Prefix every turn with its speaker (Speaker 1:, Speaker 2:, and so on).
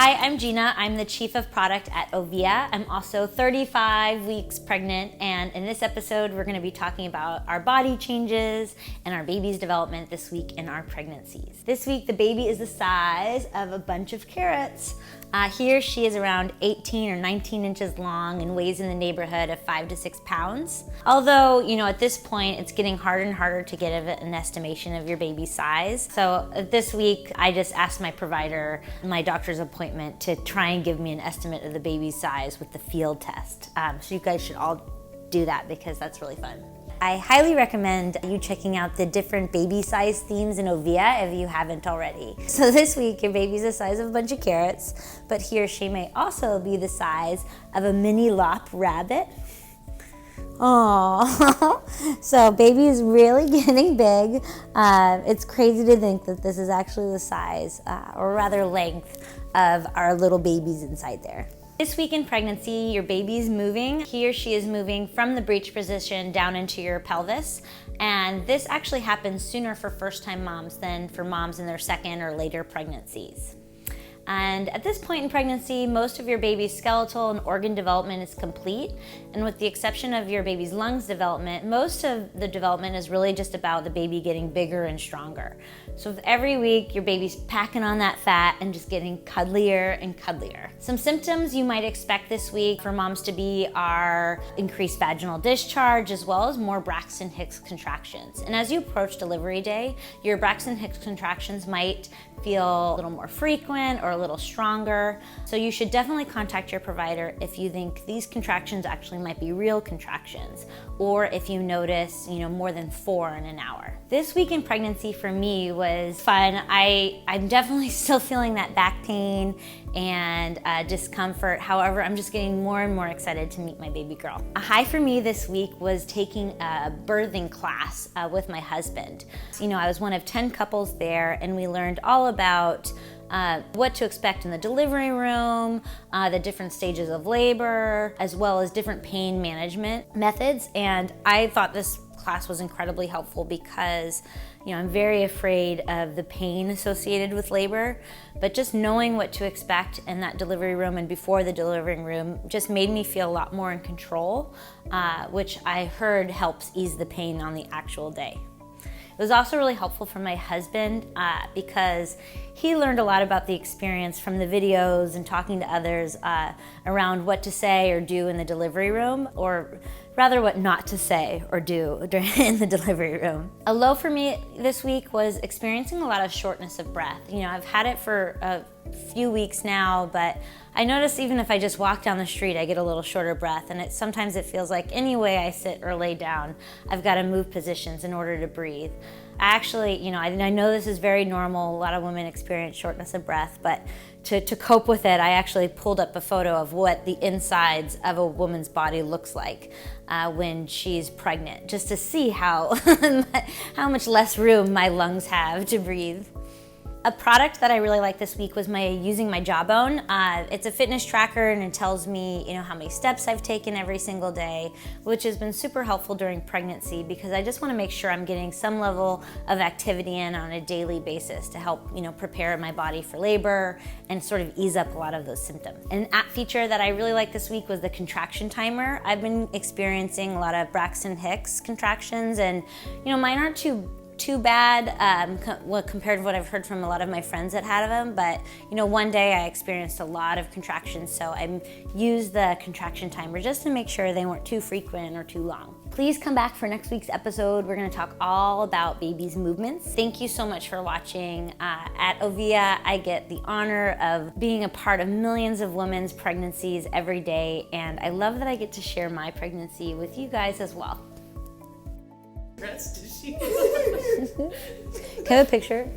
Speaker 1: Hi, I'm Gina. I'm the Chief of Product at Ovia. I'm also 35 weeks pregnant, and in this episode, we're gonna be talking about our body changes and our baby's development this week in our pregnancies. This week, the baby is the size of a bunch of carrots. Here she is around 18 or 19 inches long and weighs in the neighborhood of 5 to 6 pounds. Although, at this point, it's getting harder and harder to get an estimation of your baby's size. So this week, I just asked my provider, my doctor's appointment, to try and give me an estimate of the baby's size with the field test. So you guys should all do that because that's really fun. I highly recommend you checking out the different baby size themes in Ovia if you haven't already. So this week, your baby's the size of a bunch of carrots, but he or she may also be the size of a mini lop rabbit. Aww. So baby is really getting big. It's crazy to think that this is actually the size, or rather length, of our little babies inside there. This week in pregnancy, your baby's moving. He or she is moving from the breech position down into your pelvis. And this actually happens sooner for first-time moms than for moms in their second or later pregnancies. And at this point in pregnancy, most of your baby's skeletal and organ development is complete. And with the exception of your baby's lungs development, most of the development is really just about the baby getting bigger and stronger. So every week, your baby's packing on that fat and just getting cuddlier and cuddlier. Some symptoms you might expect this week for moms to be are increased vaginal discharge, as well as more Braxton Hicks contractions. And as you approach delivery day, your Braxton Hicks contractions might feel a little more frequent or a little stronger. So you should definitely contact your provider if you think these contractions actually might be real contractions, or if you notice, more than 4 in an hour. This week in pregnancy for me was fun. I'm definitely still feeling that back pain and discomfort. However, I'm just getting more and more excited to meet my baby girl. A high for me this week was taking a birthing class with my husband. I was one of 10 couples there, and we learned all about what to expect in the delivery room, the different stages of labor, as well as different pain management methods. And I thought this class was incredibly helpful because I'm very afraid of the pain associated with labor, but just knowing what to expect in that delivery room and before the delivery room just made me feel a lot more in control, which I heard helps ease the pain on the actual day. It was also really helpful for my husband because he learned a lot about the experience from the videos and talking to others around what to say or do in the delivery room, or rather what not to say or do in the delivery room. A low for me this week was experiencing a lot of shortness of breath. I've had it for a few weeks now, but I notice even if I just walk down the street, I get a little shorter breath, and sometimes it feels like any way I sit or lay down, I've got to move positions in order to breathe. I know this is very normal. A lot of women experience shortness of breath, but to cope with it, I actually pulled up a photo of what the insides of a woman's body looks like when she's pregnant, just to see how much less room my lungs have to breathe. A product that I really liked this week was using my Jawbone. It's a fitness tracker, and it tells me, how many steps I've taken every single day, which has been super helpful during pregnancy because I just want to make sure I'm getting some level of activity in on a daily basis to help, prepare my body for labor and sort of ease up a lot of those symptoms. An app feature that I really liked this week was the contraction timer. I've been experiencing a lot of Braxton Hicks contractions, and mine aren't too bad compared to what I've heard from a lot of my friends that had them, but one day I experienced a lot of contractions, so I used the contraction timer just to make sure they weren't too frequent or too long. Please come back for next week's episode. We're going to talk all about baby's movements. Thank you so much for watching. At Ovia, I get the honor of being a part of millions of women's pregnancies every day, and I love that I get to share my pregnancy with you guys as well.
Speaker 2: Can
Speaker 1: I have a picture?